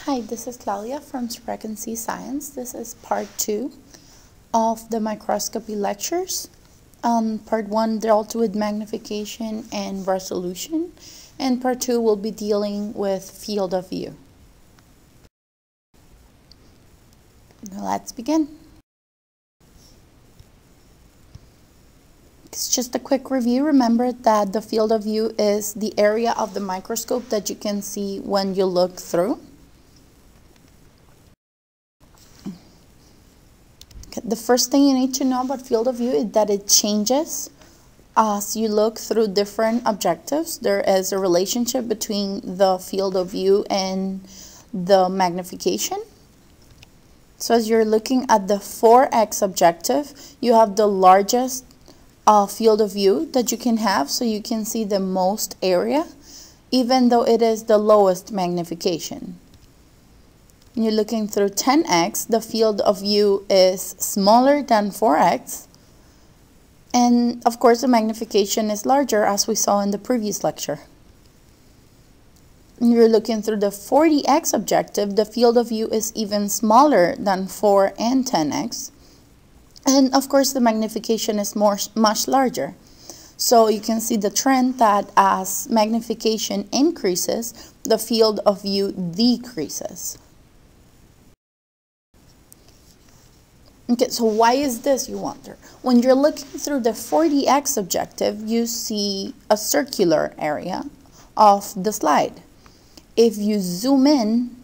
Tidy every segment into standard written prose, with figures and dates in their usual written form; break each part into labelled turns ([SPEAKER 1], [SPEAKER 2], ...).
[SPEAKER 1] Hi, this is Claudia from Spread and See Science. This is part 2 of the microscopy lectures. Part 1 dealt with magnification and resolution, and part 2 will be dealing with field of view. Now let's begin. It's just a quick review. Remember that the field of view is the area of the microscope that you can see when you look through. The first thing you need to know about field of view is that it changes as you look through different objectives. There is a relationship between the field of view and the magnification. So as you're looking at the 4x objective, you have the largest field of view that you can have, so you can see the most area, even though it is the lowest magnification. When you're looking through 10x, the field of view is smaller than 4x. And of course, the magnification is larger, as we saw in the previous lecture. When you're looking through the 40x objective, the field of view is even smaller than 4 and 10x. And of course, the magnification is much larger. So you can see the trend that as magnification increases, the field of view decreases. Okay, so why is this, you wonder? When you're looking through the 40x objective, you see a circular area of the slide. If you zoom in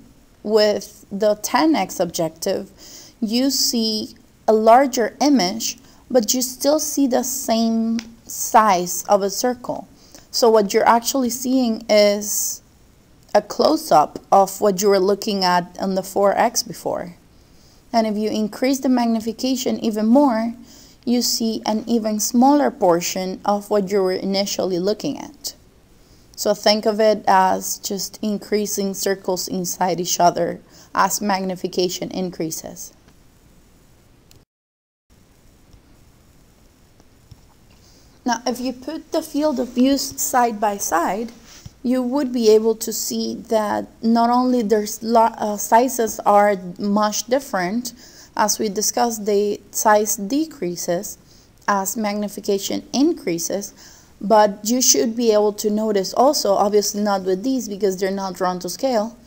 [SPEAKER 1] with the 10x objective, you see a larger image, but you still see the same size of a circle. So what you're actually seeing is a close-up of what you were looking at on the 4x before. And if you increase the magnification even more, you see an even smaller portion of what you were initially looking at. So think of it as just increasing circles inside each other as magnification increases. Now, if you put the field of views side by side, you would be able to see that not only their sizes are much different, as we discussed, the size decreases as magnification increases, but you should be able to notice also, obviously not with these because they're not drawn to scale,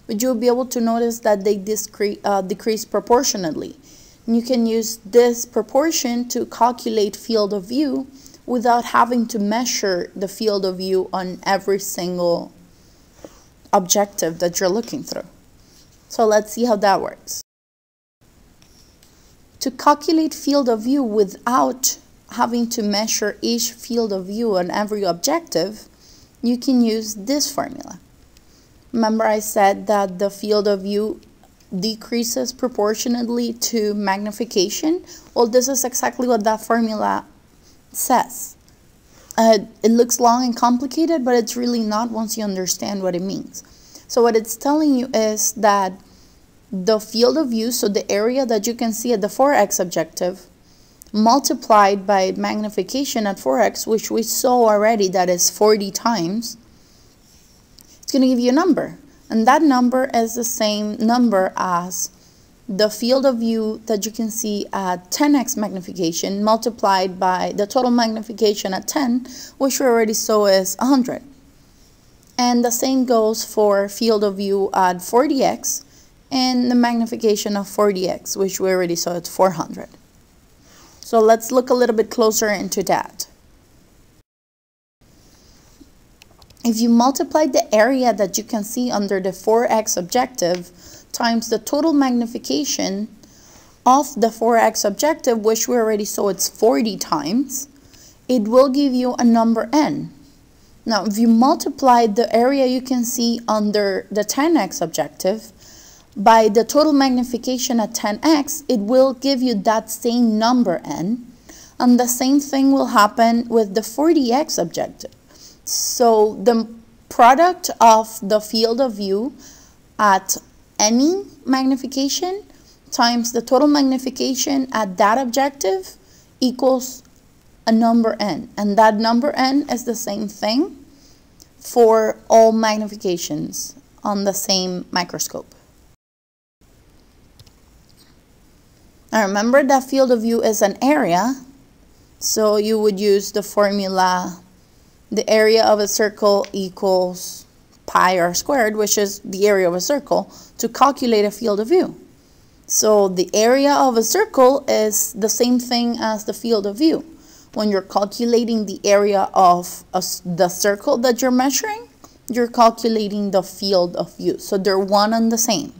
[SPEAKER 1] but you'll be able to notice that they decrease proportionately. And you can use this proportion to calculate field of view without having to measure the field of view on every single objective that you're looking through. So let's see how that works. To calculate field of view without having to measure each field of view on every objective, you can use this formula. Remember I said that the field of view decreases proportionately to magnification? Well, this is exactly what that formula says. It looks long and complicated, but it's really not once you understand what it means. So what it's telling you is that the field of view, so the area that you can see at the 4x objective, multiplied by magnification at 4x, which we saw already that is 40 times, it's going to give you a number. And that number is the same number as the field of view that you can see at 10x magnification multiplied by the total magnification at 10, which we already saw is 100. And the same goes for field of view at 40x and the magnification of 40x, which we already saw at 400. So let's look a little bit closer into that. If you multiply the area that you can see under the 4x objective times the total magnification of the 4x objective, which we already saw it's 40 times, it will give you a number n. Now, if you multiply the area you can see under the 10x objective by the total magnification at 10x, it will give you that same number n, and the same thing will happen with the 40x objective. So the product of the field of view at any magnification times the total magnification at that objective equals a number n. And that number n is the same thing for all magnifications on the same microscope. Now remember that field of view is an area, so you would use the formula, the area of a circle equals pi r squared, which is the area of a circle, to calculate a field of view. So the area of a circle is the same thing as the field of view. When you're calculating the area of the circle that you're measuring, you're calculating the field of view. So they're one and the same.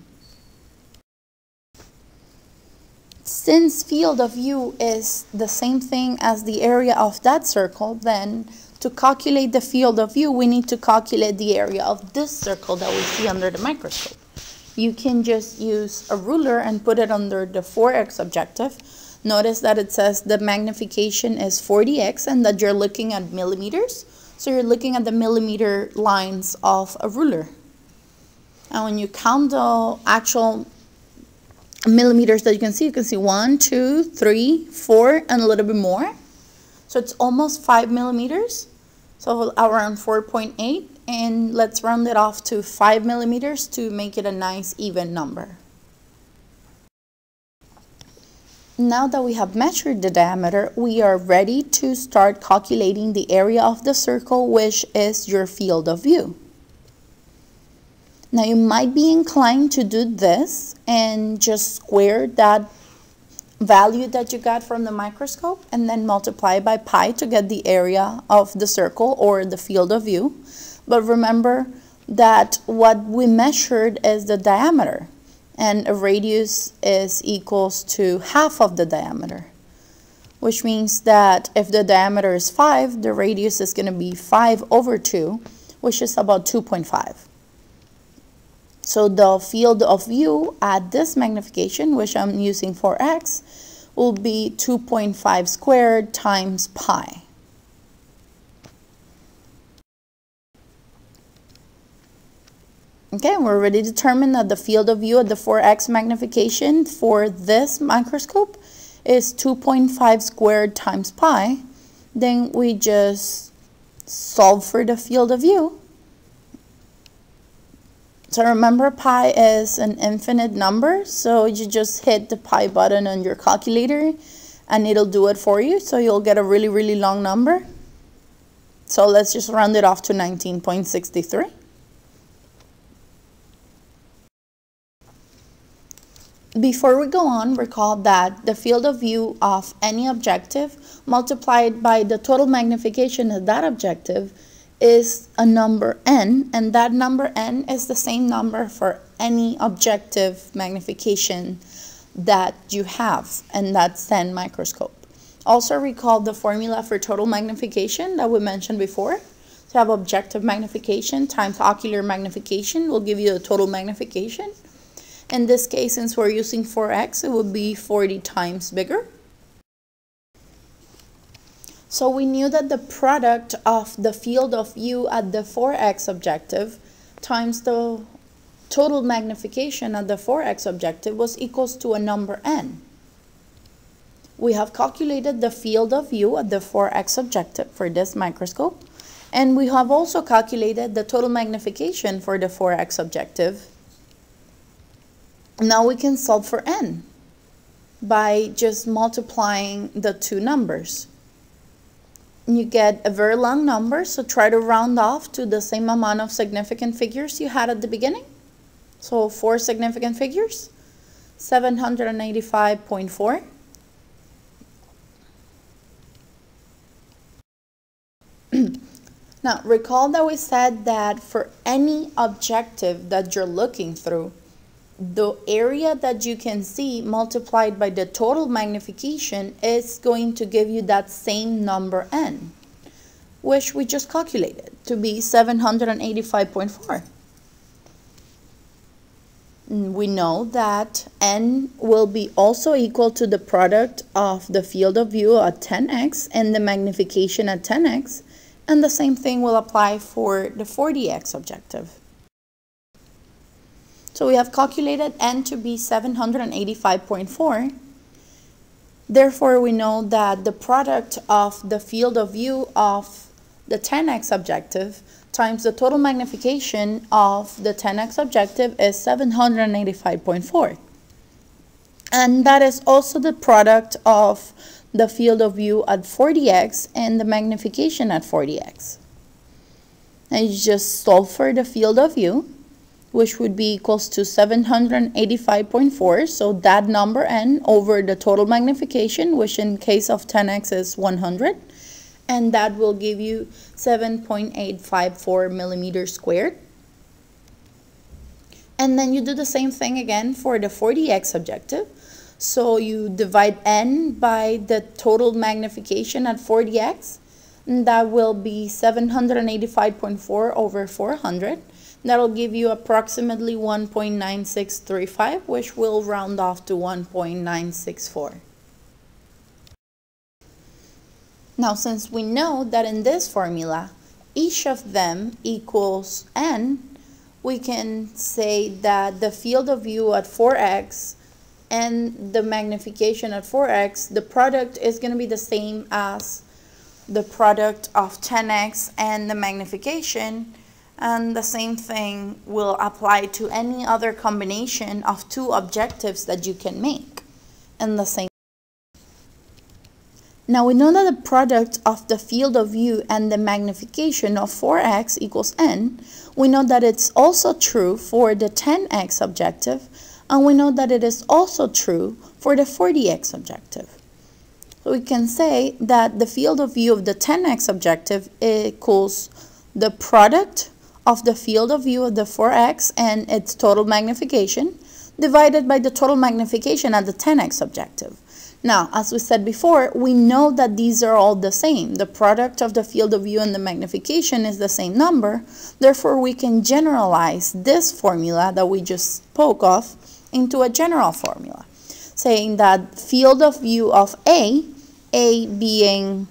[SPEAKER 1] Since field of view is the same thing as the area of that circle, then to calculate the field of view, we need to calculate the area of this circle that we see under the microscope. You can just use a ruler and put it under the 4x objective. Notice that it says the magnification is 40x and that you're looking at millimeters. So you're looking at the millimeter lines of a ruler. And when you count the actual millimeters that you can see 1, 2, 3, 4, and a little bit more. So it's almost 5 millimeters. So around 4.8. And let's round it off to 5 millimeters to make it a nice even number. Now that we have measured the diameter, we are ready to start calculating the area of the circle, which is your field of view. Now you might be inclined to do this and just square that value that you got from the microscope and then multiply by pi to get the area of the circle or the field of view. But remember that what we measured is the diameter, and a radius is equals to half of the diameter, which means that if the diameter is 5, the radius is going to be 5 over 2, which is about 2.5. So the field of view at this magnification, which I'm using 4x, will be 2.5 squared times pi. Okay, we're already determined that the field of view at the 4x magnification for this microscope is 2.5 squared times pi. Then we just solve for the field of view. So remember, pi is an infinite number, so you just hit the pi button on your calculator and it'll do it for you. So you'll get a really, really long number. So let's just round it off to 19.63. Before we go on, recall that the field of view of any objective multiplied by the total magnification of that objective is a number n, and that number n is the same number for any objective magnification that you have, and that's 10 microscope. Also recall the formula for total magnification that we mentioned before. So have objective magnification times ocular magnification will give you the total magnification. In this case, since we're using 4x, it would be 40 times bigger. So we knew that the product of the field of view at the 4x objective times the total magnification at the 4x objective was equals to a number n. We have calculated the field of view at the 4x objective for this microscope, and we have also calculated the total magnification for the 4x objective. Now we can solve for n by just multiplying the two numbers. You get a very long number, so try to round off to the same amount of significant figures you had at the beginning. So 4 significant figures, 785.4. Now recall that we said that for any objective that you're looking through, the area that you can see multiplied by the total magnification is going to give you that same number n, which we just calculated to be 785.4. We know that n will be also equal to the product of the field of view at 10x and the magnification at 10x, and the same thing will apply for the 40x objective. So we have calculated n to be 785.4. Therefore, we know that the product of the field of view of the 10x objective times the total magnification of the 10x objective is 785.4. And that is also the product of the field of view at 40x and the magnification at 40x. And you just solve for the field of view, which would be equals to 785.4, so that number n over the total magnification, which in case of 10x is 100, and that will give you 7.854 millimeters squared. And then you do the same thing again for the 40x objective. So you divide n by the total magnification at 40x, and that will be 785.4 over 400. That'll give you approximately 1.9635, which will round off to 1.964. Now, since we know that in this formula, each of them equals n, we can say that the field of view at 4x and the magnification at 4x, the product is going to be the same as the product of 10x and the magnification, and the same thing will apply to any other combination of two objectives that you can make in the same. Now we know that the product of the field of view and the magnification of 4x equals n. We know that it's also true for the 10x objective, and we know that it is also true for the 40x objective. So we can say that the field of view of the 10x objective equals the product of the field of view of the 4x and its total magnification divided by the total magnification at the 10x objective. Now, as we said before, we know that these are all the same. The product of the field of view and the magnification is the same number. Therefore, we can generalize this formula that we just spoke of into a general formula, saying that field of view of A being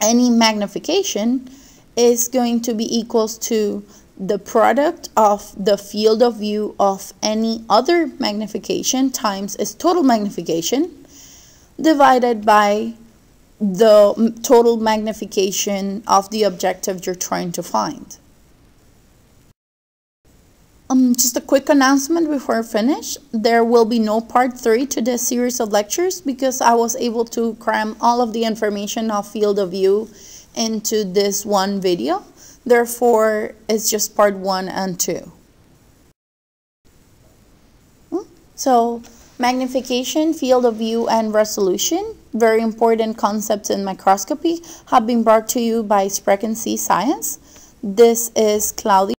[SPEAKER 1] any magnification, is going to be equals to the product of the field of view of any other magnification times its total magnification divided by the total magnification of the objective you're trying to find. Just a quick announcement before I finish. There will be no part 3 to this series of lectures because I was able to cram all of the information of field of view into this one video. Therefore, it's just part 1 and 2. So, magnification, field of view, and resolution, very important concepts in microscopy, have been brought to you by Sprechen C Science. This is Claudia.